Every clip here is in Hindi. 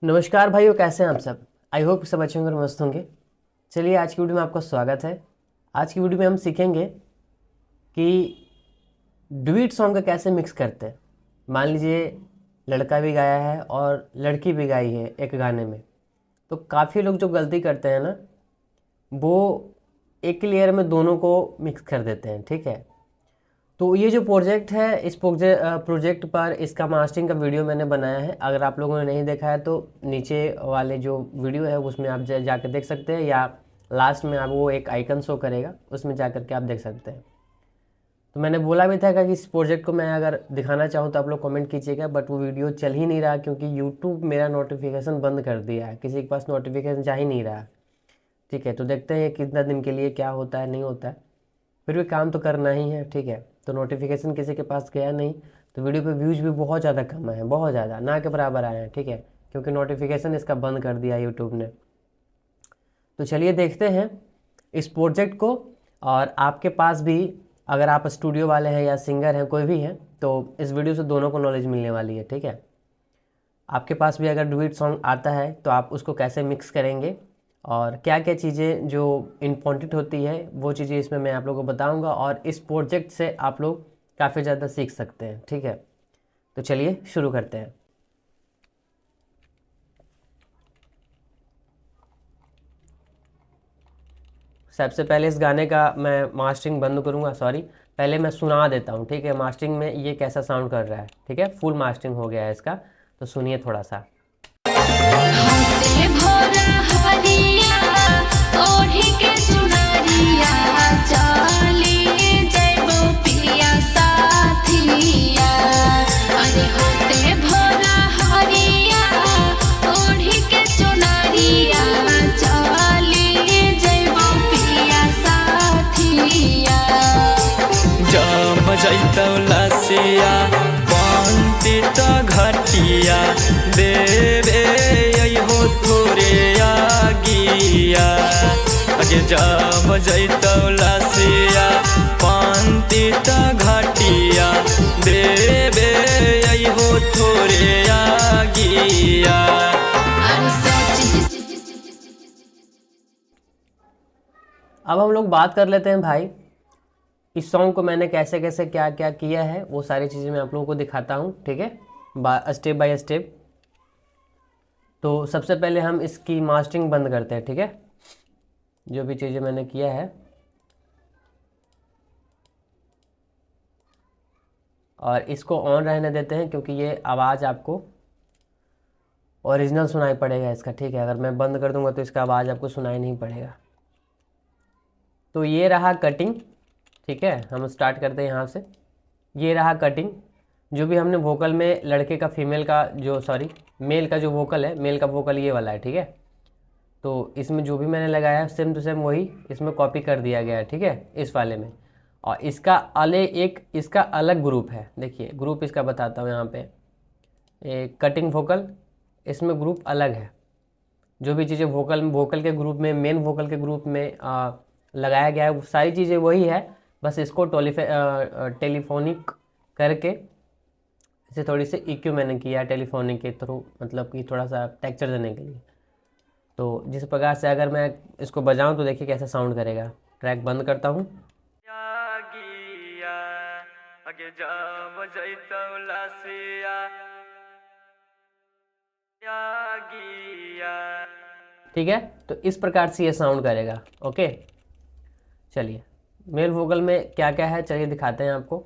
नमस्कार भाइयों, कैसे हैं आप सब। आई होप सब अच्छे होंगे और मस्त होंगे। चलिए, आज की वीडियो में आपका स्वागत है। आज की वीडियो में हम सीखेंगे कि ड्यूट सॉन्ग का कैसे मिक्स करते हैं। मान लीजिए लड़का भी गाया है और लड़की भी गाई है एक गाने में, तो काफ़ी लोग जो गलती करते हैं ना, वो एक लेयर में दोनों को मिक्स कर देते हैं। ठीक है, तो ये जो प्रोजेक्ट है, इस प्रोजेक्ट पर इसका मास्टरिंग का वीडियो मैंने बनाया है। अगर आप लोगों ने नहीं देखा है तो नीचे वाले जो वीडियो है उसमें आप जाकर देख सकते हैं, या लास्ट में आपको एक आइकन शो करेगा, उसमें जाकर के आप देख सकते हैं। तो मैंने बोला भी था कि इस प्रोजेक्ट को मैं अगर दिखाना चाहूँ तो आप लोग कमेंट कीजिएगा, बट वो वीडियो चल ही नहीं रहा क्योंकि यूट्यूब मेरा नोटिफिकेशन बंद कर दिया है, किसी के पास नोटिफिकेशन जा ही नहीं रहा। ठीक है, तो देखते हैं कितना दिन के लिए क्या होता है नहीं होता है, फिर भी काम तो करना ही है। ठीक है, तो नोटिफिकेशन किसी के पास गया नहीं, तो वीडियो पे व्यूज़ भी बहुत ज़्यादा कम है, बहुत ज़्यादा ना के बराबर आए हैं। ठीक है, क्योंकि नोटिफिकेशन इसका बंद कर दिया यूट्यूब ने। तो चलिए देखते हैं इस प्रोजेक्ट को। और आपके पास भी, अगर आप स्टूडियो वाले हैं या सिंगर हैं, कोई भी हैं, तो इस वीडियो से दोनों को नॉलेज मिलने वाली है। ठीक है, आपके पास भी अगर डुएट सॉन्ग आता है तो आप उसको कैसे मिक्स करेंगे और क्या क्या चीज़ें जो इम्पोर्टेंट होती है वो चीज़ें इसमें मैं आप लोगों को बताऊंगा, और इस प्रोजेक्ट से आप लोग काफ़ी ज़्यादा सीख सकते हैं। ठीक है, तो चलिए शुरू करते हैं। सबसे पहले इस गाने का मैं मास्टरिंग बंद करूंगा, सॉरी, पहले मैं सुना देता हूँ। ठीक है, मास्टरिंग में ये कैसा साउंड कर रहा है। ठीक है, फुल मास्टरिंग हो गया है इसका, तो सुनिए थोड़ा सा। होते भोरा हरिया ओढ़ी के चुनरिया चली जइबो पिया साथिया। अरे होते भोरा हरिया ओढ़ी के चुनरिया चली जइबो पिया साथिया। जब जैतौ लसिया पांति त घटिया देवे हो थोरे आगिया। अगे जब जैतौ लसिया पांति त घटिया देवे हो थोरे आगिया। अब हम लोग बात कर लेते हैं भाई, इस सॉन्ग को मैंने कैसे कैसे क्या क्या किया है, वो सारी चीज़ें मैं आप लोगों को दिखाता हूँ। ठीक है, स्टेप बाय स्टेप। तो सबसे पहले हम इसकी मास्टरिंग बंद करते हैं। ठीक है, जो भी चीज़ें मैंने किया है, और इसको ऑन रहने देते हैं क्योंकि ये आवाज़ आपको ओरिजिनल सुनाई पड़ेगा इसका। ठीक है, अगर मैं बंद कर दूंगा तो इसका आवाज़ आपको सुनाई नहीं पड़ेगा। तो ये रहा कटिंग। ठीक है, हम स्टार्ट करते हैं यहाँ से। ये रहा कटिंग, जो भी हमने वोकल में लड़के का फीमेल का जो, सॉरी, मेल का जो वोकल है, मेल का वोकल ये वाला है। ठीक है, तो इसमें जो भी मैंने लगाया है सेम टू सेम वही इसमें कॉपी कर दिया गया है। ठीक है, इस वाले में। और इसका इसका अलग ग्रुप है। देखिए ग्रुप इसका बताता हूँ यहाँ पे, एक कटिंग वोकल, इसमें ग्रुप अलग है। जो भी चीज़ें वोकल के ग्रुप में, मेन वोकल के ग्रुप में लगाया गया है, वो सारी चीज़ें वही है, बस इसको टेलीफोनिक करके इसे थोड़ी सी इक्यू मैंने किया टेलीफोनिक के थ्रू, मतलब कि थोड़ा सा टेक्सचर देने के लिए। तो जिस प्रकार से अगर मैं इसको बजाऊं तो देखिए कैसा साउंड करेगा। ट्रैक बंद करता हूँ। ठीक है, तो इस प्रकार से ये साउंड करेगा। ओके, चलिए मेल वोकल में क्या क्या है चलिए दिखाते हैं आपको।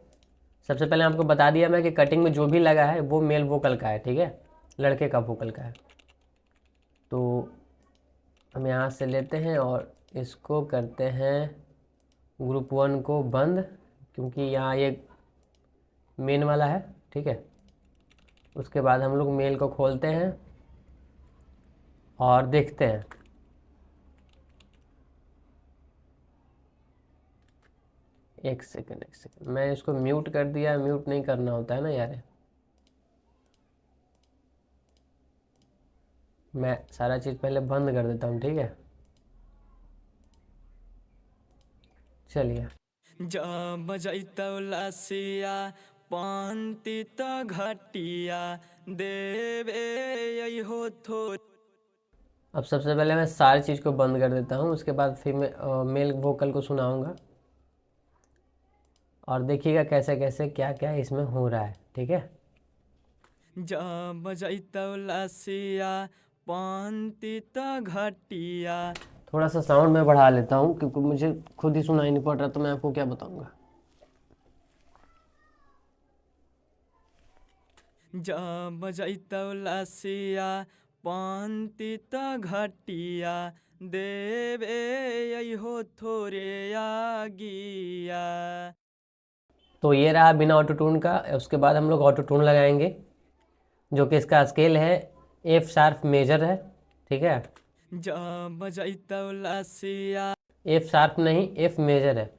सबसे पहले आपको बता दिया मैं कि कटिंग में जो भी लगा है वो मेल वोकल का है। ठीक है, लड़के का वोकल का है। तो हम यहाँ से लेते हैं और इसको करते हैं ग्रुप 1 को बंद, क्योंकि यहाँ ये मेन वाला है। ठीक है, उसके बाद हम लोग मेल को खोलते हैं और देखते हैं। एक सेकंड, मैं इसको म्यूट कर दिया। म्यूट नहीं करना होता है ना यार, मैं सारा चीज़ पहले बंद कर देता हूँ। ठीक है, चलिए। जब जैतौ लसिया पांति त घटिया देवे यही हो थोर अब सबसे पहले मैं सारी चीज़ को बंद कर देता हूँ, उसके बाद फिर मैं मेल वोकल को सुनाऊंगा और देखिएगा कैसे कैसे क्या क्या इसमें हो रहा है। ठीक है, जा बजैतौ लासिया पांति त घटिया। थोड़ा सा साउंड मैं बढ़ा लेता हूँ क्योंकि मुझे खुद ही सुनाई नहीं पड़ रहा, तो मैं आपको क्या बताऊँगा। जा बजैतौ लासिया पांति त घटिया। देवे यही हो थोरे आगिया। तो ये रहा बिना ऑटो ट्यून का। उसके बाद हम लोग ऑटो ट्यून लगाएंगे, जो कि इसका स्केल है एफ शार्प मेजर है। ठीक है, जा बजैतौ लासिया एफ शार्प नहीं, एफ मेजर है।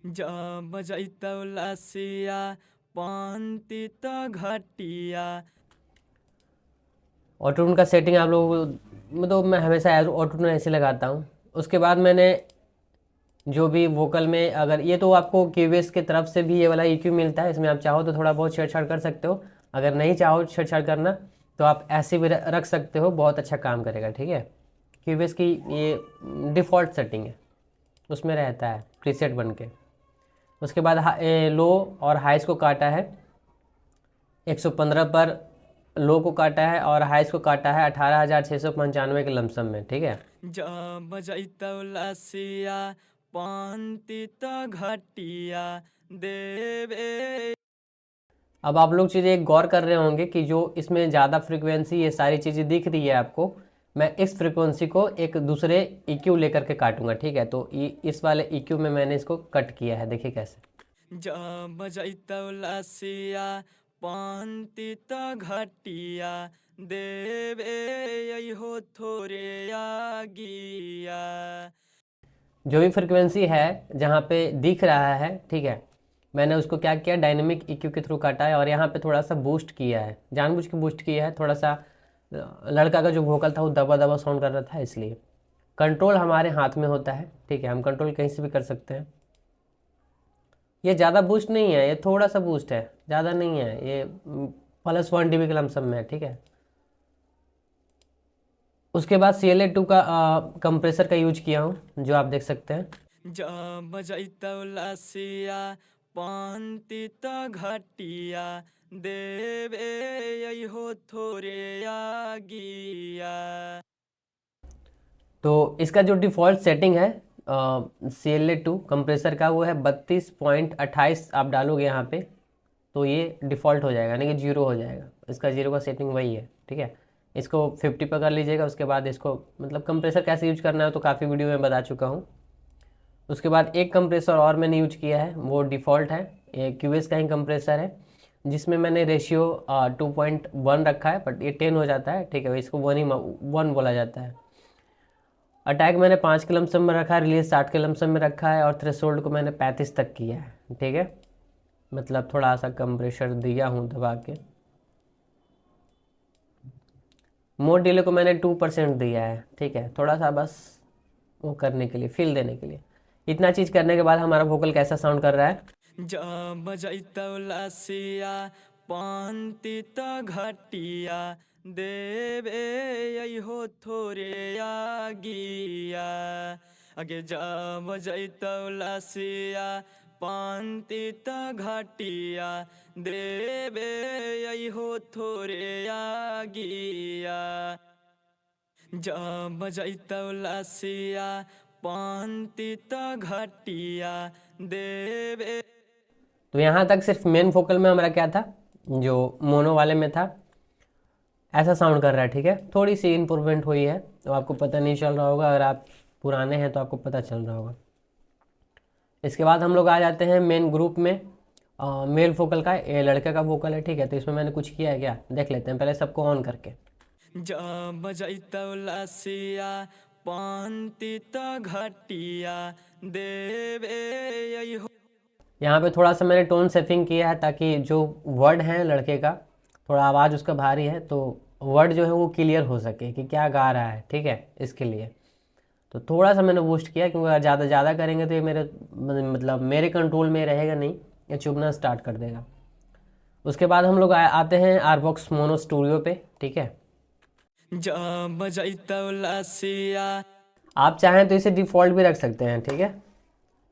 जा बजैतौ लासिया पांति त घटिया। ऑटो ट्यून का सेटिंग आप लोग, मतलब मैं हमेशा ऑटो ट्यून ऐसे लगाता हूँ। उसके बाद मैंने जो भी वोकल में, अगर ये तो आपको क्यूबेस की तरफ से भी ये वाला EQ मिलता है, इसमें आप चाहो तो थोड़ा बहुत छेड़छाड़ कर सकते हो। अगर नहीं चाहो छेड़छाड़ करना तो आप ऐसे भी रख सकते हो, बहुत अच्छा काम करेगा। ठीक है, क्यूबेस की ये डिफ़ॉल्ट सेटिंग है, उसमें रहता है प्रीसेट बन के। उसके बाद लो और हाइस को काटा है 115 पर, लो को काटा है और हाइस को काटा है 18,695 के लमसम में। ठीक है, जा बजैतौ लासिया पांति त घटिया। देवे अब आप लोग चीज़ें एक गौर कर रहे होंगे कि जो इसमें ज़्यादा फ्रीक्वेंसी, ये सारी चीज़ें दिख रही है आपको, मैं इस फ्रीक्वेंसी को एक दूसरे EQ लेकर के काटूंगा। ठीक है, तो इस वाले EQ में मैंने इसको कट किया है, देखिए कैसे। जा बजैतौ लासिया पांति त घटिया। देवे यही हो थोरे आगिया। जो भी फ्रीक्वेंसी है जहाँ पे दिख रहा है, ठीक है, मैंने उसको क्या किया, डायनेमिक EQ के थ्रू काटा है और यहाँ पे थोड़ा सा बूस्ट किया है, जानबूझ के बूस्ट किया है। थोड़ा सा लड़का का जो वोकल था वो दबा दबा साउंड कर रहा था, इसलिए। कंट्रोल हमारे हाथ में होता है। ठीक है, हम कंट्रोल कहीं से भी कर सकते हैं। ये ज़्यादा बूस्ट नहीं है, ये थोड़ा सा बूस्ट है, ज़्यादा नहीं है। ये +1 dB के लमसम में है। ठीक है, उसके बाद CLA2 का कंप्रेसर का यूज किया हूँ, जो आप देख सकते हैं। जा बजैतौ लासिया पांति त घटिया। देवे यही हो थोरे आगिया। तो इसका जो डिफ़ॉल्ट सेटिंग है CLA2 कंप्रेसर का, वो है 32.28। आप डालोगे यहाँ पे तो ये डिफ़ॉल्ट हो जाएगा, यानी कि 0 हो जाएगा। इसका 0 का सेटिंग वही है। ठीक है, इसको 50 पर कर लीजिएगा। उसके बाद इसको, मतलब कंप्रेसर कैसे यूज करना है तो काफ़ी वीडियो में बता चुका हूँ। उसके बाद एक कंप्रेसर और मैंने यूज किया है, वो डिफ़ॉल्ट है, ये क्यूएस का ही कंप्रेसर है, जिसमें मैंने रेशियो 2.1 रखा है, बट ये 10 हो जाता है। ठीक है, इसको 1 बोला जाता है। अटैक मैंने 5 के लमसम में रखा है, रिलीज 60 के लमसम में रखा है और थ्रेशोल्ड को मैंने 35 तक किया है। ठीक है, मतलब थोड़ा सा कंप्रेशर दिया हूँ दबा के। मोड डिले को मैंने 2% दिया है। ठीक है, थोड़ा सा बस वो करने के लिए, फील देने के लिए। इतना चीज़ करने के बाद हमारा वोकल कैसा साउंड कर रहा है। जा बजैतौ लासिया पांति त घटिया। देवे यही हो थोरे आगिया। आगे जा बजैतौ लासिया पांति त घटिया। देवे यही हो थोरे आगिया। जा बजैतौ लासिया पांति त घटिया। देवे तो यहाँ तक सिर्फ मेन वोकल में हमारा क्या था, जो मोनो वाले में था, ऐसा साउंड कर रहा है। ठीक है, थोड़ी सी इम्प्रूवमेंट हुई है, तो आपको पता नहीं चल रहा होगा। अगर आप पुराने हैं तो आपको पता चल रहा होगा। इसके बाद हम लोग आ जाते हैं मेन ग्रुप में। मेल वोकल का, ये लड़के का वोकल है। ठीक है, तो इसमें मैंने कुछ किया है क्या, देख लेते हैं पहले सबको ऑन करके। जा बजैतौ लासिया पांति त घटिया। देवे यही हो यहाँ पे थोड़ा सा मैंने टोन सेटिंग किया है, ताकि जो वर्ड है लड़के का, थोड़ा आवाज़ उसका भारी है, तो वर्ड जो है वो क्लियर हो सके कि क्या गा रहा है। ठीक है, इसके लिए तो थोड़ा सा मैंने बूस्ट किया, क्योंकि अगर ज़्यादा करेंगे तो ये मेरे, मतलब मेरे कंट्रोल में रहेगा नहीं, ये चुभना स्टार्ट कर देगा। उसके बाद हम लोग आते हैं आरबॉक्स मोनो स्टूडियो पे। ठीक है, जब बजैतौ लसिया। आप चाहें तो इसे डिफ़ॉल्ट भी रख सकते हैं, ठीक है।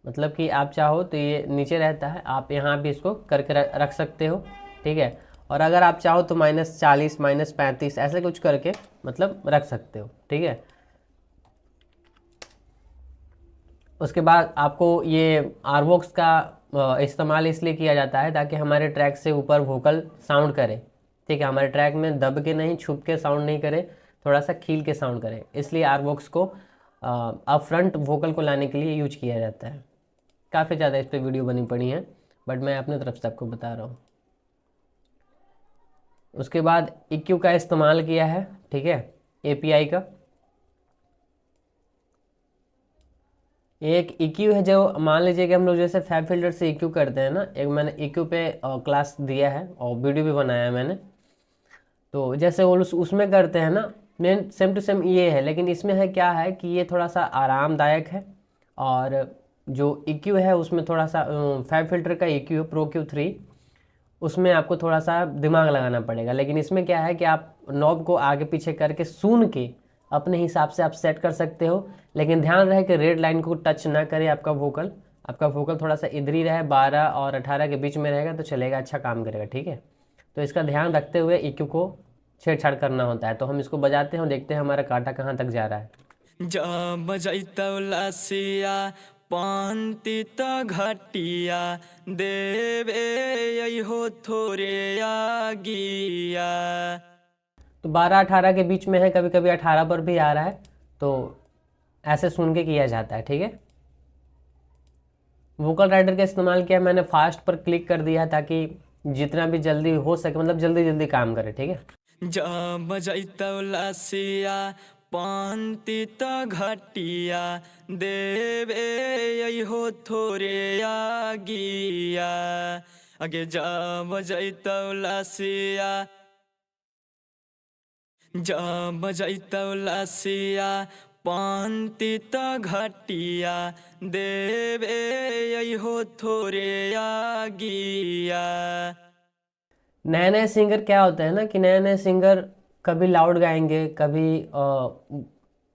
मतलब कि आप चाहो तो ये नीचे रहता है, आप यहाँ भी इसको करके रख सकते हो, ठीक है। और अगर आप चाहो तो -40 -35 ऐसे कुछ करके मतलब रख सकते हो, ठीक है। उसके बाद आपको ये आरवॉक्स का इस्तेमाल इसलिए किया जाता है ताकि हमारे ट्रैक से ऊपर वोकल साउंड करे, ठीक है। हमारे ट्रैक में दब के नहीं, छुप के साउंड नहीं करे, थोड़ा सा खील के साउंड करे, इसलिए आरवॉक्स को अप फ्रंट वोकल को लाने के लिए यूज किया जाता है। काफ़ी ज़्यादा इस पर वीडियो बनी पड़ी हैं, बट मैं अपने तरफ से आपको बता रहा हूँ। उसके बाद EQ का इस्तेमाल किया है, ठीक है, API का। एक EQ है जो मान लीजिए कि हम लोग जैसे फैब फिल्टर से EQ करते हैं ना, एक मैंने EQ पे क्लास दिया है और वीडियो भी बनाया है मैंने। तो जैसे वो उसमें करते हैं ना, मेन सेम टू सेम ये है, लेकिन इसमें है क्या है कि ये थोड़ा सा आरामदायक है। और जो EQ है उसमें थोड़ा सा फैब फिल्टर का EQ प्रो Q3, उसमें आपको थोड़ा सा दिमाग लगाना पड़ेगा। लेकिन इसमें क्या है कि आप नॉब को आगे पीछे करके सुन के अपने हिसाब से आप सेट कर सकते हो। लेकिन ध्यान रहे कि रेड लाइन को टच ना करे आपका वोकल थोड़ा सा इधर ही रहे, 12 और 18 के बीच में रहेगा तो चलेगा, अच्छा काम करेगा, ठीक है। तो इसका ध्यान रखते हुए EQ को छेड़छाड़ करना होता है। तो हम इसको बजाते हैं, देखते हैं हमारा कांटा कहाँ तक जा रहा है। जब बजैतौ लसिया पांति त घटिया देवे हो थोरे आगिया। तो 12-18 के बीच में है, कभी कभी 18 पर भी आ रहा है, तो ऐसे सुन के किया जाता है, ठीक है। वोकल राइडर का इस्तेमाल किया मैंने, फास्ट पर क्लिक कर दिया ताकि जितना भी जल्दी हो सके मतलब जल्दी जल्दी काम करे, ठीक है। जब बजैतौ लसिया पांति त घटिया देवे हो थोरे आगिया। आगे जब बजैतौ लसिया, जब बजैतौ लसिया पांति त घटिया देवे हो थोरे आगिया। नए नए सिंगर क्या होते हैं ना कि नए नए सिंगर कभी लाउड गाएंगे, कभी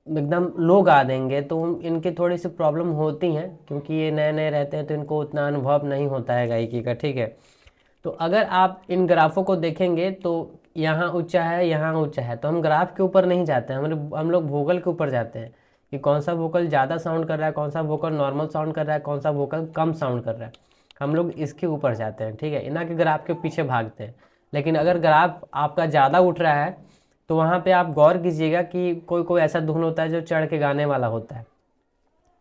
एकदम लो गा देंगे, तो इनकी थोड़ी सी प्रॉब्लम होती हैं क्योंकि ये नए नए रहते हैं तो इनको उतना अनुभव नहीं होता है गायकी का, ठीक है। तो अगर आप इन ग्राफों को देखेंगे तो यहाँ ऊंचा है, यहाँ ऊंचा है, तो हम ग्राफ के ऊपर नहीं जाते हैं, हम लोग वोकल के ऊपर जाते हैं कि कौन सा वोकल ज़्यादा साउंड कर रहा है, कौन सा वोकल नॉर्मल साउंड कर रहा है, कौन सा वोकल कम साउंड कर रहा है। हम लोग इसके ऊपर जाते हैं, ठीक है, इना के ग्राफ के पीछे भागते हैं। लेकिन अगर ग्राफ आपका ज़्यादा उठ रहा है तो वहाँ पे आप गौर कीजिएगा कि कोई कोई ऐसा धुन होता है जो चढ़ के गाने वाला होता है,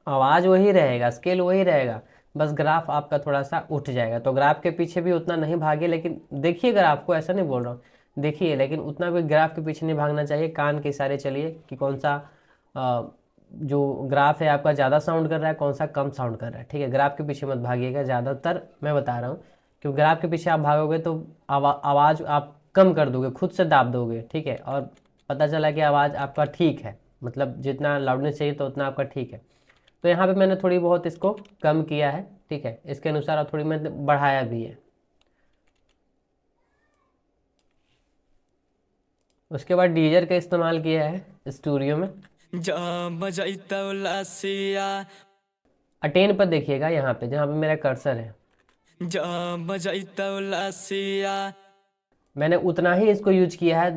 आवाज़ वही रहेगा, स्केल वही रहेगा, बस ग्राफ आपका थोड़ा सा उठ जाएगा। तो ग्राफ के पीछे भी उतना नहीं भागे, लेकिन देखिए ग्राफ को, ऐसा नहीं बोल रहा हूँ, देखिए, लेकिन उतना भी ग्राफ के पीछे नहीं भागना चाहिए। कान के इशारे चलिए कि कौन सा जो ग्राफ है आपका ज़्यादा साउंड कर रहा है, कौन सा कम साउंड कर रहा है, ठीक है। ग्राफ के पीछे मत भागिएगा, ज़्यादातर मैं बता रहा हूँ, क्योंकि ग्राफ के पीछे आप भागोगे तो आवाज़ आप कम कर दोगे, खुद से दाब दोगे, ठीक है। और पता चला कि आवाज़ आपका ठीक है, मतलब जितना लाउडनेस चाहिए तो उतना आपका ठीक है। तो यहाँ पे मैंने थोड़ी बहुत इसको कम किया है, ठीक है, इसके अनुसार और थोड़ी मैंने बढ़ाया भी है। उसके बाद डीजर का इस्तेमाल किया है स्टूडियो में। जब बजैतौ लसिया, अटेन पर देखिएगा यहाँ पे जहाँ पे मेरा कर्सर है, जब बजैतौ लसिया। मैंने उतना ही इसको यूज किया है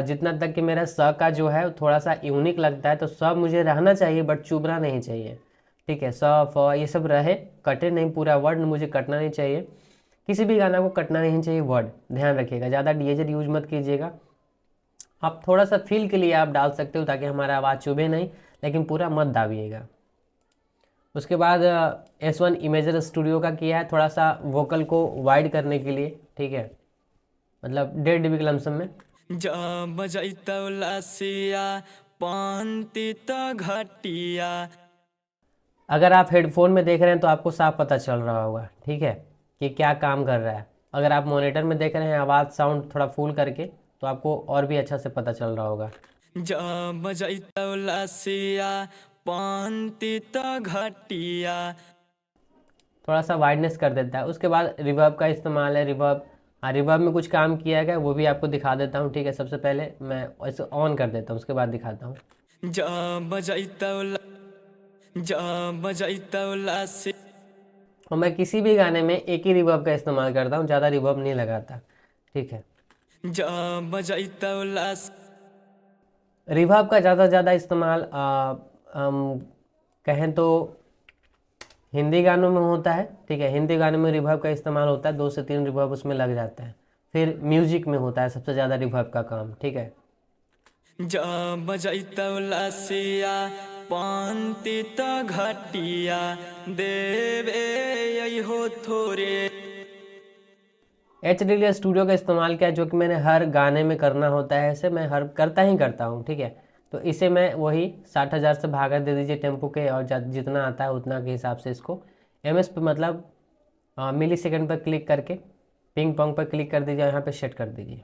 जितना तक कि मेरा स का जो है थोड़ा सा यूनिक लगता है। तो स मुझे रहना चाहिए बट चुभना नहीं चाहिए, ठीक है। स फ ये सब रहे, कटे नहीं, पूरा वर्ड मुझे कटना नहीं चाहिए, किसी भी गाना को कटना नहीं चाहिए वर्ड, ध्यान रखिएगा। ज़्यादा डीएजर यूज मत कीजिएगा, आप थोड़ा सा फील के लिए आप डाल सकते हो ताकि हमारा आवाज़ चुभे नहीं, लेकिन पूरा मत दाबिएगा। उसके बाद S1 इमेजर स्टूडियो का किया है, थोड़ा सा वोकल को वाइड करने के लिए, ठीक है, मतलब 1.5 dB के लमसम में। जब बजैतौ लसिया पांति त घटिया। अगर आप हेडफोन में देख रहे हैं तो आपको साफ पता चल रहा होगा, ठीक है, कि क्या काम कर रहा है। अगर आप मॉनिटर में देख रहे हैं आवाज़ साउंड थोड़ा फुल करके तो आपको और भी अच्छा से पता चल रहा होगा। जब बजैतौ लसिया पांति त घटिया। थोड़ा सा वाइडनेस कर देता है। उसके बाद रिवर्ब का इस्तेमाल है, रिवर्ब हाँ, रिवर्ब में कुछ काम किया गया वो भी आपको दिखा देता हूँ, ठीक है। सबसे पहले मैं ऐसे ऑन कर देता हूँ, उसके बाद दिखाता हूँ। जा बजाइता लासी और मैं किसी भी गाने में एक ही रिवर्ब का इस्तेमाल करता हूँ, ज़्यादा रिवर्ब नहीं लगाता, ठीक है। जा बजाइता लासी रिवर्ब का ज़्यादा इस्तेमाल हम कहें तो हिंदी गानों में होता है, ठीक है। हिंदी गानों में रिवर्ब का इस्तेमाल होता है, 2 से 3 रिवर्ब उसमें लग जाता है। फिर म्यूजिक में होता है सबसे ज़्यादा रिवर्ब का काम, ठीक है। जा बजाइता लासिया पांति त घटिया देवे यही हो थोरे। HDL स्टूडियो का इस्तेमाल किया, जो कि मैंने हर गाने में करना होता है, ऐसे मैं हर करता हूँ, ठीक है। तो इसे मैं वही 60,000 से भागा दे दीजिए टेम्पो के, और जितना आता है उतना के हिसाब से इसको MS पे मतलब मिली सेकेंड पर क्लिक करके पिंग पोंग पर क्लिक कर दीजिए, यहाँ पे सेट कर दीजिए,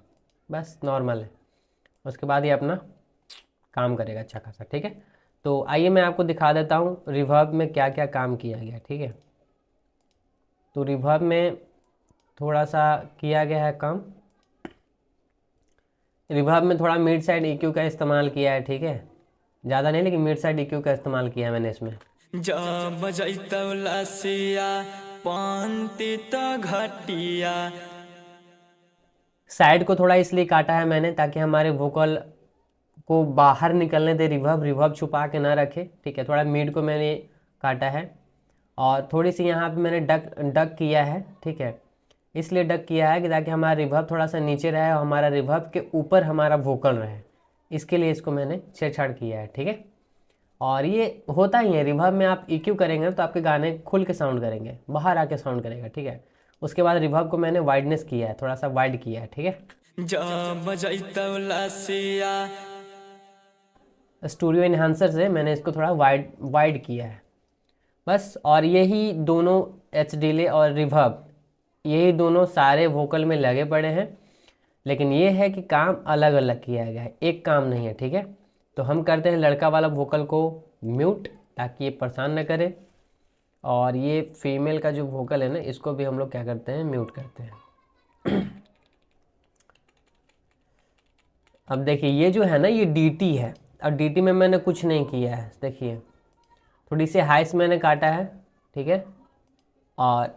बस नॉर्मल है। उसके बाद ये अपना काम करेगा अच्छा खासा, ठीक है। तो आइए मैं आपको दिखा देता हूँ रिवर्ब में क्या क्या काम किया गया, ठीक है। तो रिवर्ब में थोड़ा सा किया गया है काम, रिवर्ब में थोड़ा मिड साइड EQ का इस्तेमाल किया है, ठीक है। ज़्यादा नहीं, लेकिन मिड साइड EQ का इस्तेमाल किया है मैंने इसमें। जा बजाइता लासिया पांति त घटिया साइड को थोड़ा इसलिए काटा है मैंने ताकि हमारे वोकल को बाहर निकलने दे, रिवर्ब छुपा के ना रखे, ठीक है। थोड़ा मिड को मैंने काटा है, और थोड़ी सी यहाँ पे मैंने डक किया है, ठीक है। इसलिए डक किया है कि ताकि हमारा रिवर्ब थोड़ा सा नीचे रहे और हमारा रिवर्ब के ऊपर हमारा वोकल रहे, इसके लिए इसको मैंने छेड़छाड़ किया है, ठीक है। और ये होता ही है, रिवर्ब में आप EQ करेंगे तो आपके गाने खुल के साउंड करेंगे, बाहर आके साउंड करेगा, ठीक है। उसके बाद रिवर्ब को मैंने वाइडनेस किया है, थोड़ा सा वाइड किया है, ठीक है। जा बजाइता लासिया स्टूडियो इन्हांसर से मैंने इसको थोड़ा वाइड किया है बस। और यही दोनों HDL और रिवर्ब, यही दोनों सारे वोकल में लगे पड़े हैं, लेकिन ये है कि काम अलग अलग किया गया है, एक काम नहीं है, ठीक है। तो हम करते हैं लड़का वाला वोकल को म्यूट, ताकि ये परेशान न करे, और ये फीमेल का जो वोकल है ना, इसको भी हम लोग क्या करते हैं, म्यूट करते हैं। अब देखिए ये जो है ना, ये DT है, और DT में मैंने कुछ नहीं किया है, देखिए थोड़ी सी हाइस मैंने काटा है, ठीक है, और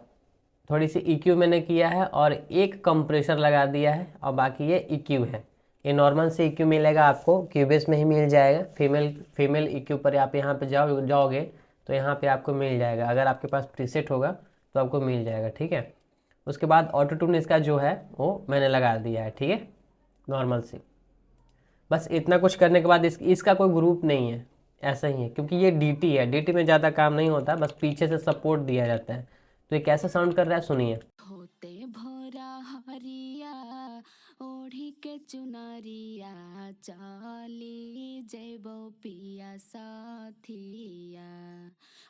थोड़ी सी EQ मैंने किया है, और एक कंप्रेसर लगा दिया है, और बाकी ये EQ है। ये नॉर्मल से EQ मिलेगा आपको, क्यूबेस में ही मिल जाएगा। फीमेल EQ पर आप यहाँ पे जाओगे तो यहाँ पे आपको मिल जाएगा, अगर आपके पास प्रीसेट होगा तो आपको मिल जाएगा, ठीक है। उसके बाद ऑटो ट्यून इसका जो है वो मैंने लगा दिया है, ठीक है, नॉर्मल से। बस इतना कुछ करने के बाद इसका कोई ग्रुप नहीं है, ऐसा ही है, क्योंकि ये DT है। DT में ज़्यादा काम नहीं होता, बस पीछे से सपोर्ट दिया जाता है। तो ये कैसे साउंड कर रहा है, सुनिए। होते भोरा हरिया ओढ़ी के चुनरिया चाली जेबो पिया साथिया।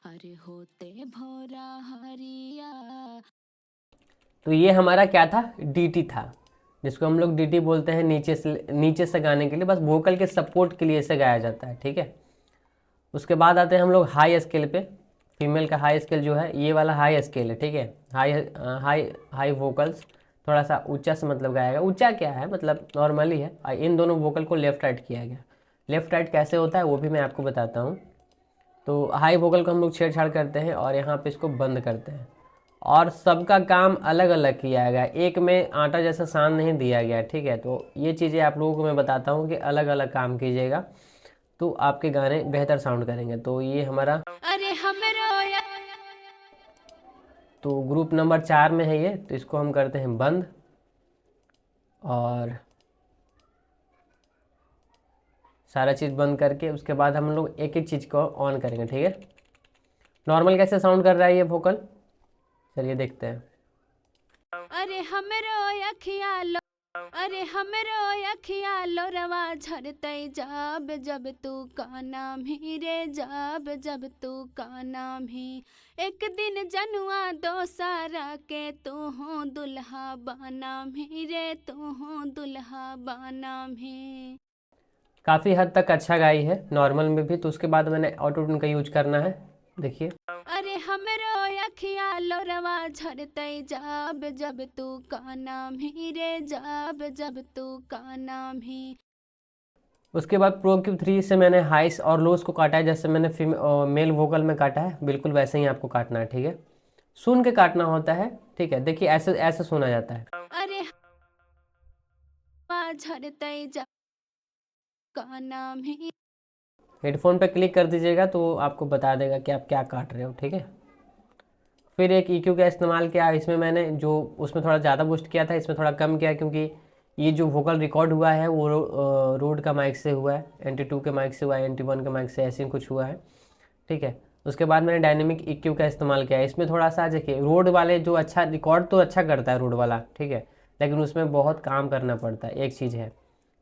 अरे होते भोरा हरिया। तो ये हमारा क्या था, DT था, जिसको हम लोग DT बोलते हैं नीचे से गाने के लिए, बस वोकल के सपोर्ट के लिए इसे गाया जाता है, ठीक है। उसके बाद आते हैं हम लोग हाई स्केल पे। फीमेल का हाई स्केल जो है, ये वाला हाई स्केल है, ठीक है। हाई वोकल्स थोड़ा सा ऊंचा से मतलब गाएगा। ऊंचा क्या है, मतलब नॉर्मली है। इन दोनों वोकल को लेफ्ट राइट किया गया। लेफ्ट राइट कैसे होता है वो भी मैं आपको बताता हूँ। तो हाई वोकल को हम लोग छेड़छाड़ करते हैं और यहाँ पे इसको बंद करते हैं, और सबका काम अलग अलग किया गया, एक में आटा जैसा सान नहीं दिया गया, ठीक है। तो ये चीज़ें आप लोगों को मैं बताता हूँ कि अलग अलग काम कीजिएगा, तो आपके गाने बेहतर साउंड करेंगे। तो ये हमारा अरे हमरो या तो ग्रुप नंबर 4 में है ये, तो इसको हम करते हैं बंद, और सारा चीज़ बंद करके उसके बाद हम लोग एक एक चीज़ को ऑन करेंगे, ठीक है। नॉर्मल कैसे साउंड कर रहा है ये वोकल, चलिए देखते हैं। अरे हमरो अखिया लो। अरे हमरो अखिया लोरवा झरते जब जब तू का नाम ही रे, जब तू का नाम ही। एक दिन जनुआ दोसारा के तू हो दुल्हा बानाम ही रे, तू हो दुल्हा बानाम ही। काफ़ी हद तक अच्छा गाई है नॉर्मल में भी। तो उसके बाद मैंने ऑटो ट्यून का यूज करना है, देखिए। अरे हमरो अखिया लोरवा झरते जाब जब तू काना भी रे जाब जब तू काना भी। उसके बाद प्रो क्यू 3 से मैंने हाइस और लोस को काटा है, जैसे मैंने मेल वोकल में काटा है, बिल्कुल वैसे ही आपको काटना है, ठीक है। सुन के काटना होता है, ठीक है। देखिए ऐसे ऐसे सुना जाता है। अरे झरते जा काना भी। हेडफोन पे क्लिक कर दीजिएगा तो आपको बता देगा कि आप क्या काट रहे हो, ठीक है। फिर एक EQ का इस्तेमाल किया, इसमें मैंने जो उसमें थोड़ा ज़्यादा बूस्ट किया था, इसमें थोड़ा कम किया, क्योंकि ये जो वोकल रिकॉर्ड हुआ है वो रोड का माइक से हुआ है, NT2 के माइक से हुआ है, NT1 के माइक से, ऐसे ही कुछ हुआ है, ठीक है। उसके बाद मैंने डायनेमिक EQ का इस्तेमाल किया है। इसमें थोड़ा सा देखिए, रोड वाले जो अच्छा रिकॉर्ड तो अच्छा करता है रोड वाला, ठीक है, लेकिन उसमें बहुत काम करना पड़ता है। एक चीज़ है,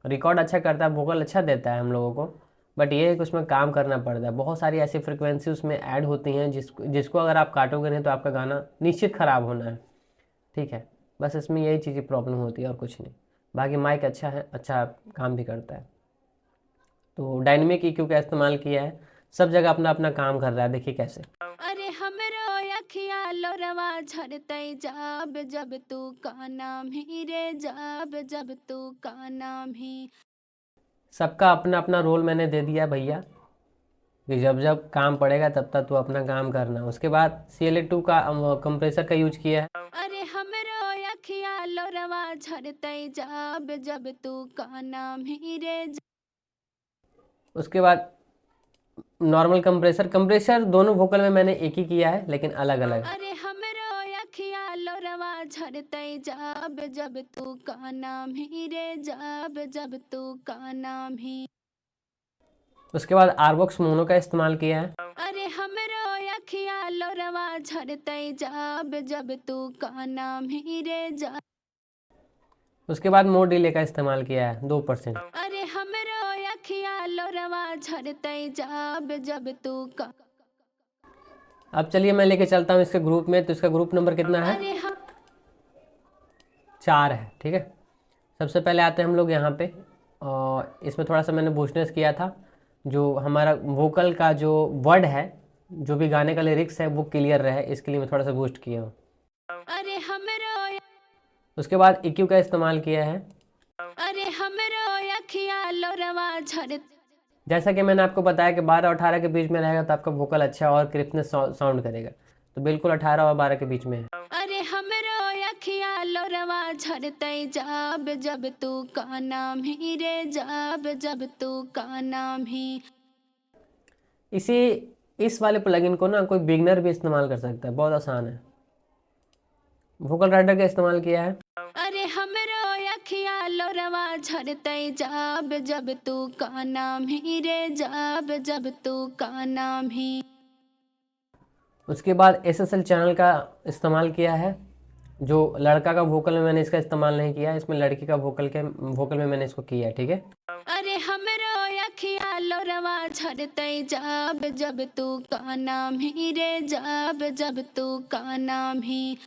रिकॉर्ड अच्छा करता है, वोकल अच्छा देता है हम लोगों को, बट ये है कि उसमें काम करना पड़ता है। बहुत सारी ऐसी फ्रिक्वेंसी उसमें ऐड होती हैं जिसको अगर आप काटोगे नहीं तो आपका गाना निश्चित ख़राब होना है, ठीक है। बस इसमें यही चीज़ की प्रॉब्लम होती है और कुछ नहीं। बाकी माइक अच्छा है, अच्छा काम भी करता है। तो डायनेमिक EQ का इस्तेमाल किया है, सब जगह अपना अपना काम कर रहा है। देखिए कैसे। अरे हमरो अखिया लोरवा झरते जाब जब तू काना भी रे जाब जब तू काना भी। सबका अपना अपना रोल मैंने दे दिया भैया, कि जब जब काम पड़ेगा तब तक तो अपना काम करना। उसके बाद CLA2 का कंप्रेसर का यूज किया है। अरे हमरो अखिया लोरवा झरते जाब जब तू काना भी रे उसके बाद नॉर्मल कंप्रेसर दोनों वोकल में मैंने एक ही किया है, लेकिन अलग अलग। अरे हमरो अखिया लोरवा झरते जाब जब तू काना भी रे जाब जब तू काना भी। उसके बाद आरबॉक्स मोनो का इस्तेमाल किया है। अरे हमरो अखिया लोरवा झरते जाब जब तू काना भी रे जा। उसके बाद मोड डिले का इस्तेमाल किया है 2%। अरे हमरो अखिया लोरवा झरते जाब जब तू का। अब चलिए मैं लेके चलता हूँ इसके ग्रुप में। तो इसका ग्रुप नंबर कितना है? अरे हम 4 है, ठीक है। सबसे पहले आते हैं हम लोग यहाँ पे, और इसमें थोड़ा सा मैंने बूस्टनेस किया था। जो हमारा वोकल का जो वर्ड है, जो भी गाने का लिरिक्स है, वो क्लियर रहे, इसके लिए मैं थोड़ा सा बूस्ट किया हूँ। अरे हमरो उसके बाद EQ का इस्तेमाल किया है। अरे हमरो अखिया लोरवा झरते। जैसा कि मैंने आपको बताया कि 12 और 18 के बीच में रहेगा तो आपका वोकल अच्छा और क्रिस्पनेस साउंड करेगा। तो बिल्कुल 18 और 12 के बीच में है। अरे हमरो अखिया लोरवा झरते जाब जब तू काना भी रे जाब जब तू काना भी। इस वाले प्लगइन को ना कोई बिगनर भी इस्तेमाल कर सकता है, बहुत आसान है। वोकल राइडर का इस्तेमाल किया है। अरे हमरो अखिया लोरवा झरते जाब जब तू काना भी रे जाब जब तू काना भी। उसके बाद SSL चैनल का इस्तेमाल किया है। जो लड़का का वोकल में मैंने इसका इस्तेमाल नहीं किया, इसमें लड़की का वोकल में मैंने इसको किया है, ठीक है। अरे हमरो अखिया लोरवा झरते जाब जब तू काना भी रे जाब जब तू काना भी।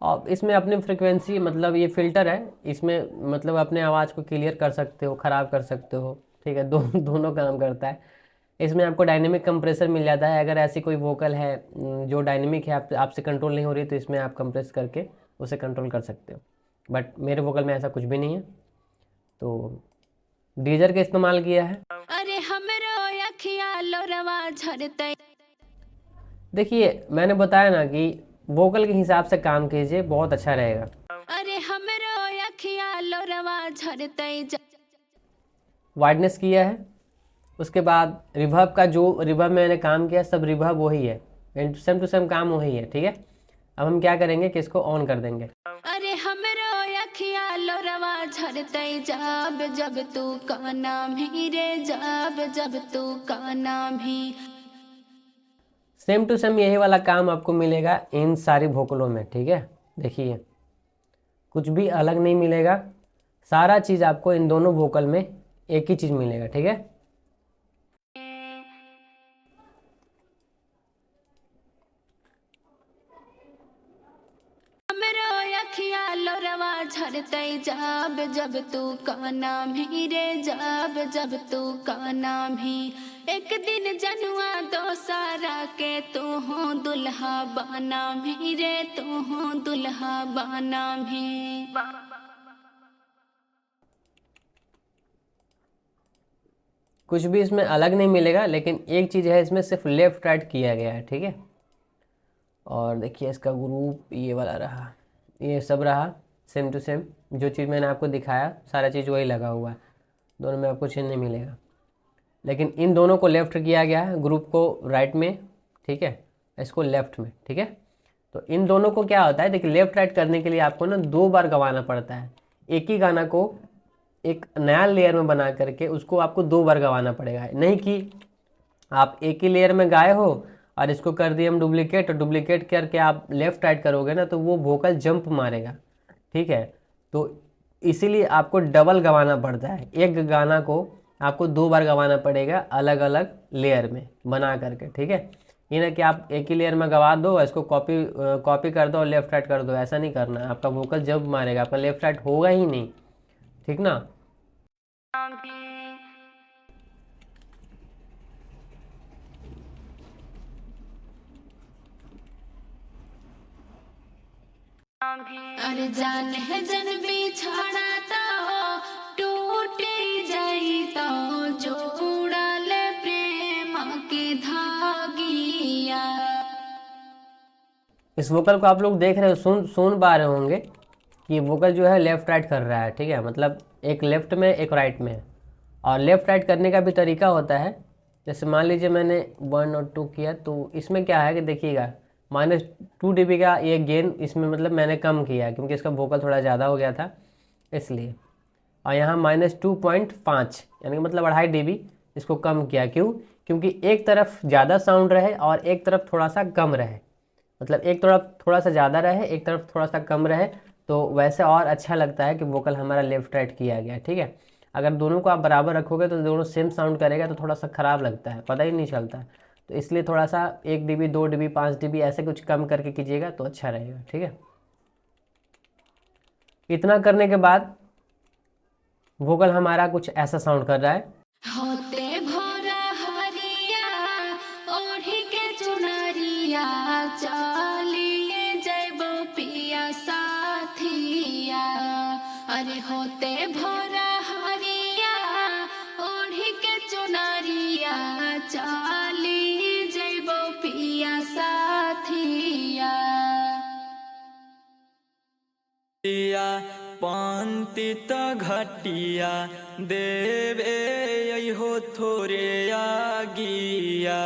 और इसमें अपनी फ्रिक्वेंसी, मतलब ये फिल्टर है, इसमें मतलब अपने आवाज़ को क्लियर कर सकते हो, ख़राब कर सकते हो, ठीक है। दोनों काम करता है। इसमें आपको डायनेमिक कंप्रेसर मिल जाता है। अगर ऐसी कोई वोकल है जो डायनेमिक है, आपसे कंट्रोल नहीं हो रही, तो इसमें आप कंप्रेस करके उसे कंट्रोल कर सकते हो। बट मेरे वोकल में ऐसा कुछ भी नहीं है। तो डीजर का इस्तेमाल किया है। अरे हमरो अखिया लोरवा झरते। देखिए मैंने बताया ना कि वोकल के हिसाब से काम कीजिए, बहुत अच्छा रहेगा। अरे हमरो अखिया लोरवा झरते जा। वाइडनेस किया है। उसके बाद रिवर्ब का, जो रिवर्ब मैंने काम किया, सब रिवर्ब वही है, सेम टू सेम काम वही है, ठीक है। अब हम क्या करेंगे कि इसको ऑन कर देंगे। अरे हमरो अखिया लोरवा झरते जाब जब तू काना भी रे जाब जब तू काना भी। सेम टू सेम यही वाला काम आपको मिलेगा इन सारी वोकलों में, ठीक है। देखिए कुछ भी अलग नहीं मिलेगा, सारा चीज़ आपको इन दोनों वोकल में एक ही चीज़ मिलेगा, ठीक है। हमरो अखिया लोरवा झर झरते जाब जब तू का नाम ही रे जाब जब तू का नाम ही एक दिन जनुआ दो सारा के तू हो दुल्हा बानाम ही रे तू हो दुल्हा बानाम ही। कुछ भी इसमें अलग नहीं मिलेगा, लेकिन एक चीज़ है इसमें सिर्फ लेफ़्ट राइट किया गया है, ठीक है। और देखिए इसका ग्रुप ये वाला रहा, ये सब रहा सेम टू सेम, जो चीज़ मैंने आपको दिखाया सारा चीज़ वही लगा हुआ है, दोनों में आपको चेंज नहीं मिलेगा। लेकिन इन दोनों को लेफ़्ट किया गया है, ग्रुप को राइट में, ठीक है, इसको लेफ़्ट में, ठीक है। तो इन दोनों को क्या होता है, देखिए लेफ़्ट राइट करने के लिए आपको ना 2 बार गवाना पड़ता है। एक ही गाना को एक नया लेयर में बना करके उसको आपको 2 बार गवाना पड़ेगा, नहीं कि आप एक ही लेयर में गाए हो और इसको कर दिए हम डुप्लीकेट, और डुप्लीकेट करके आप लेफ़्ट राइट करोगे ना तो वो वोकल जंप मारेगा, ठीक है। तो इसीलिए आपको डबल गवाना पड़ता है, एक गाना को आपको 2 बार गवाना पड़ेगा अलग अलग लेयर में बना करके, ठीक है। ये ना कि आप एक ही लेयर में गवा दो, इसको कॉपी कर दो और लेफ़्ट राइट कर दो, ऐसा नहीं करना है। आपका वोकल जंप मारेगा, आपका लेफ़्ट राइट होगा ही नहीं, ठीक ना। अरे जान है जन बिछड़ा तो टूटी जाई तो जोड़ल प्रेम के धागिया। इस वोकल को आप लोग देख रहे हो, सुन पा रहे होंगे कि वोकल जो है लेफ़्ट राइट कर रहा है, ठीक है। मतलब एक लेफ़्ट में एक राइट में है, और लेफ़्ट राइट करने का भी तरीका होता है। जैसे मान लीजिए मैंने 1 और 2 किया, तो इसमें क्या है कि देखिएगा -2 dB का ये गेन इसमें मतलब मैंने कम किया क्योंकि इसका वोकल थोड़ा ज़्यादा हो गया था इसलिए। और यहाँ -2.5 यानी कि मतलब 2.5 dB इसको कम किया। क्यों? क्योंकि एक तरफ ज़्यादा साउंड रहे और एक तरफ थोड़ा सा कम रहे, मतलब एक तरफ थोड़ा सा ज़्यादा रहे एक तरफ थोड़ा सा कम रहे, तो वैसे और अच्छा लगता है कि वोकल हमारा लेफ़्ट राइट किया गया, ठीक है। अगर दोनों को आप बराबर रखोगे तो दोनों सेम साउंड करेगा तो थोड़ा सा ख़राब लगता है, पता ही नहीं चलता। तो इसलिए थोड़ा सा 1 dB 2 dB 5 dB ऐसे कुछ कम करके कीजिएगा तो अच्छा रहेगा, ठीक है। इतना करने के बाद वोकल हमारा कुछ ऐसा साउंड कर रहा है। होते भोरा हरिया ओढ़ी के चुनरिया चलिए जैबो पिया साथिया। अरे होते भोरा हरिया ओढ़ी के चुनरिया चलिए जैबो पिया साथिया। पांति त घटिया देवे हो थोरे आगिया।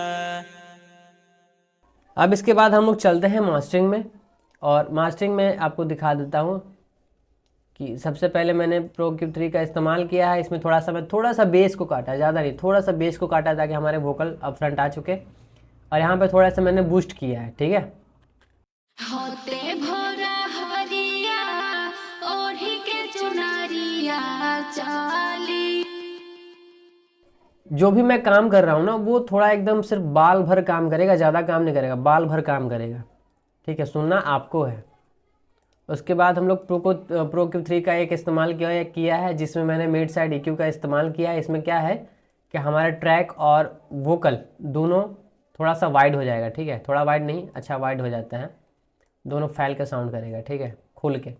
अब इसके बाद हम लोग चलते हैं मास्टरिंग में, और मास्टरिंग में आपको दिखा देता हूँ कि सबसे पहले मैंने प्रो क्यूब 3 का इस्तेमाल किया है। इसमें मैं थोड़ा सा बेस को काटा, ज़्यादा नहीं, थोड़ा सा बेस को काटा ताकि हमारे वोकल अप फ्रंट आ चुके, और यहाँ पे थोड़ा सा मैंने बूस्ट किया है, ठीक है। होते भोरा हरिया ओढ़ी के चुनरिया चाली। जो भी मैं काम कर रहा हूँ ना वो थोड़ा एकदम सिर्फ बाल भर काम करेगा, ज़्यादा काम नहीं करेगा, बाल भर काम करेगा, ठीक है। सुनना आपको है। उसके बाद हम लोग प्रो क्यूब 3 का एक इस्तेमाल किया है जिसमें मैंने मिड साइड EQ का इस्तेमाल किया है। इसमें क्या है कि हमारा ट्रैक और वोकल दोनों थोड़ा सा वाइड हो जाएगा, ठीक है। थोड़ा वाइड नहीं, अच्छा वाइड हो जाता है, दोनों फैल के साउंड करेगा, ठीक है, खुल के।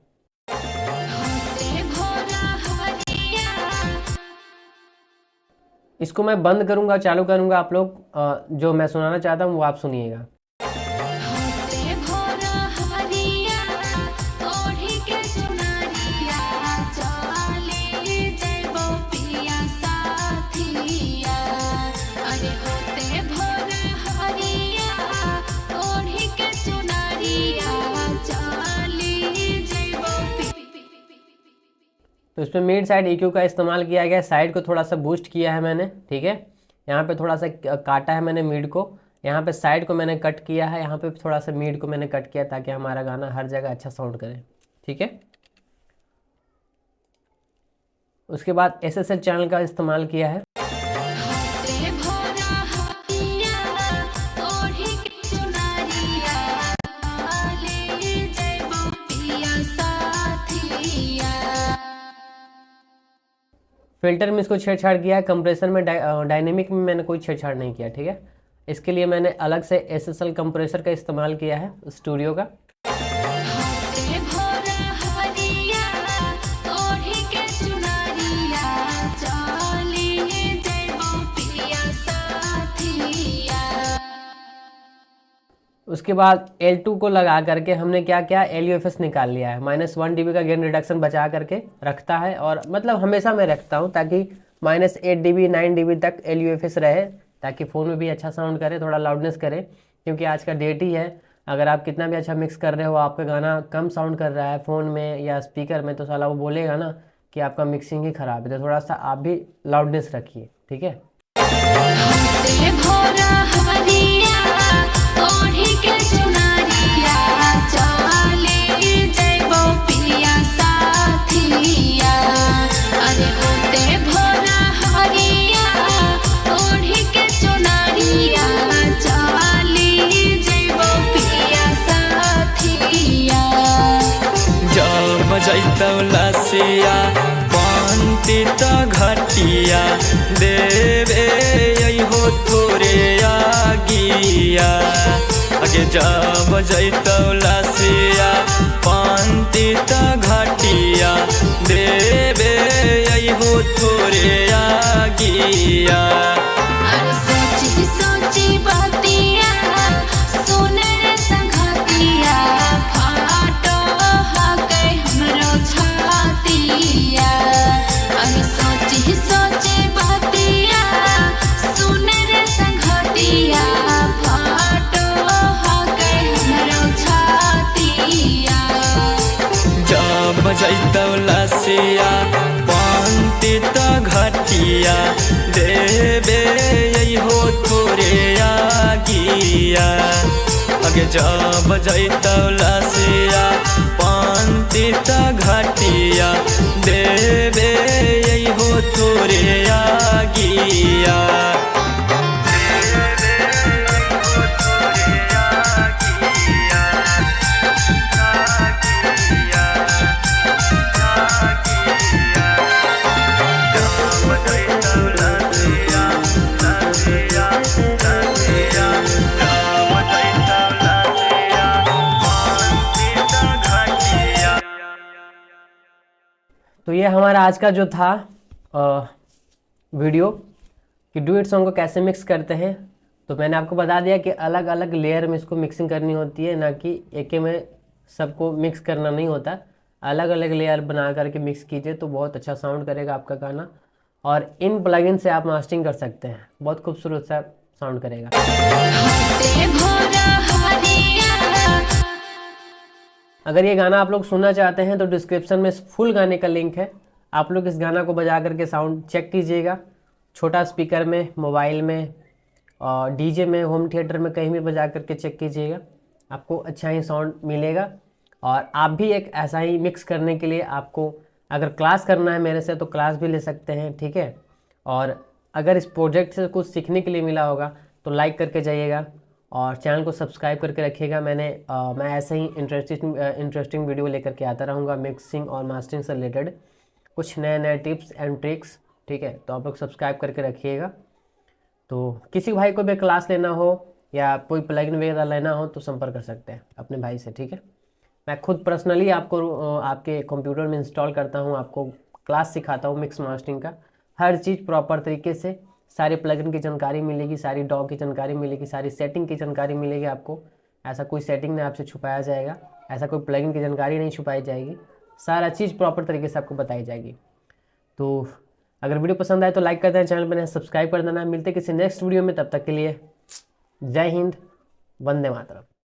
इसको मैं बंद करूंगा, चालू करूंगा, आप लोग जो मैं सुनाना चाहता हूँ वो आप सुनिएगा। तो इसमें मिड साइड EQ का इस्तेमाल किया गया, साइड को थोड़ा सा बूस्ट किया है मैंने, ठीक है। यहाँ पे थोड़ा सा काटा है मैंने मिड को, यहाँ पे साइड को मैंने कट किया है, यहाँ पे थोड़ा सा मिड को मैंने कट किया ताकि हमारा गाना हर जगह अच्छा साउंड करे, ठीक है। उसके बाद SSL चैनल का इस्तेमाल किया है। फिल्टर में इसको छेड़छाड़ किया है, कंप्रेसर में डायनेमिक में मैंने कोई छेड़छाड़ नहीं किया, ठीक है। इसके लिए मैंने अलग से SSL कंप्रेसर का इस्तेमाल किया है स्टूडियो का। हाथे भोरा हरिया ओढ़ी के चुनरिया चली जइबो पिया साथिया। उसके बाद L2 को लगा करके हमने क्या किया, LUFS निकाल लिया है। -1 dB का गेन रिडक्शन बचा करके रखता है, और मतलब हमेशा मैं रखता हूँ ताकि -8 dB 9 dB तक LUFS रहे, ताकि फ़ोन में भी अच्छा साउंड करे, थोड़ा लाउडनेस करे। क्योंकि आज का डेट ही है, अगर आप कितना भी अच्छा मिक्स कर रहे हो, आपका गाना कम साउंड कर रहा है फ़ोन में या स्पीकर में, तो साला वो बोलेगा ना कि आपका मिक्सिंग ही ख़राब है। तो थोड़ा सा आप भी लाउडनेस रखिए, ठीक है। हाथे भोरा हरिया ओढ़ी के चुनरिया चली जइबो पिया साथिया। अरे होते भोरा हरिया ओढ़ी के चुनरिया चली जइबो पिया साथिया। जब जैतौ लसिया पांति त घटिया देवे हो थोरे आगिया। अगे जब जैतौ लसिया पांति त घटिया देवे हो थोरे आगिया। अरे सोची सोची बातिया सुने रे संगतिया फाटो हकै हमरो छातिया। अरे सोची सोची बातिया सुने रे संगतिया फाटो हकै हमरो छातिया। जब जैतौ लसिया पांति त घटिया देवे हो थोरे आगिया। अगे जब जैतौ लसिया पांति त घटिया देवे हो थोरे आगिया। तो ये हमारा आज का जो था वीडियो कि डुएट सॉन्ग को कैसे मिक्स करते हैं। तो मैंने आपको बता दिया कि अलग अलग लेयर में इसको मिक्सिंग करनी होती है, ना कि एक में सबको मिक्स करना नहीं होता। अलग अलग लेयर बना करके मिक्स कीजिए तो बहुत अच्छा साउंड करेगा आपका गाना, और इन प्लगइन से आप मास्टरिंग कर सकते हैं, बहुत खूबसूरत सा साउंड करेगा। हाथे भोरा हरिया अगर ये गाना आप लोग सुनना चाहते हैं तो डिस्क्रिप्शन में फुल गाने का लिंक है, आप लोग इस गाना को बजा करके साउंड चेक कीजिएगा। छोटा स्पीकर में, मोबाइल में, और डीजे में, होम थिएटर में, कहीं भी बजा करके चेक कीजिएगा, आपको अच्छा ही साउंड मिलेगा। और आप भी एक ऐसा ही मिक्स करने के लिए आपको अगर क्लास करना है मेरे से तो क्लास भी ले सकते हैं, ठीक है। और अगर इस प्रोजेक्ट से कुछ सीखने के लिए मिला होगा तो लाइक करके जाइएगा और चैनल को सब्सक्राइब करके रखिएगा। मैं ऐसे ही इंटरेस्टिंग वीडियो लेकर के आता रहूँगा मिक्सिंग और मास्टरिंग से रिलेटेड, कुछ नए नए टिप्स एंड ट्रिक्स, ठीक है। तो आप लोग सब्सक्राइब करके रखिएगा। तो किसी भाई को भी क्लास लेना हो या कोई प्लगइन वगैरह लेना हो तो संपर्क कर सकते हैं अपने भाई से, ठीक है। मैं खुद पर्सनली आपको आपके कंप्यूटर में इंस्टॉल करता हूँ, आपको क्लास सिखाता हूँ मिक्स मास्टरिंग का, हर चीज़ प्रॉपर तरीके से, सारे प्लगइन की जानकारी मिलेगी, सारी डॉ की जानकारी मिलेगी, सारी सेटिंग की जानकारी मिलेगी आपको। ऐसा कोई सेटिंग नहीं आपसे छुपाया जाएगा, ऐसा कोई प्लगइन की जानकारी नहीं छुपाई जाएगी, सारा चीज़ प्रॉपर तरीके से आपको बताई जाएगी। तो अगर वीडियो पसंद आए तो लाइक कर देना, चैनल पर सब्सक्राइब कर देना। मिलते किसी नेक्स्ट वीडियो में, तब तक के लिए जय हिंद, वंदे मातरम।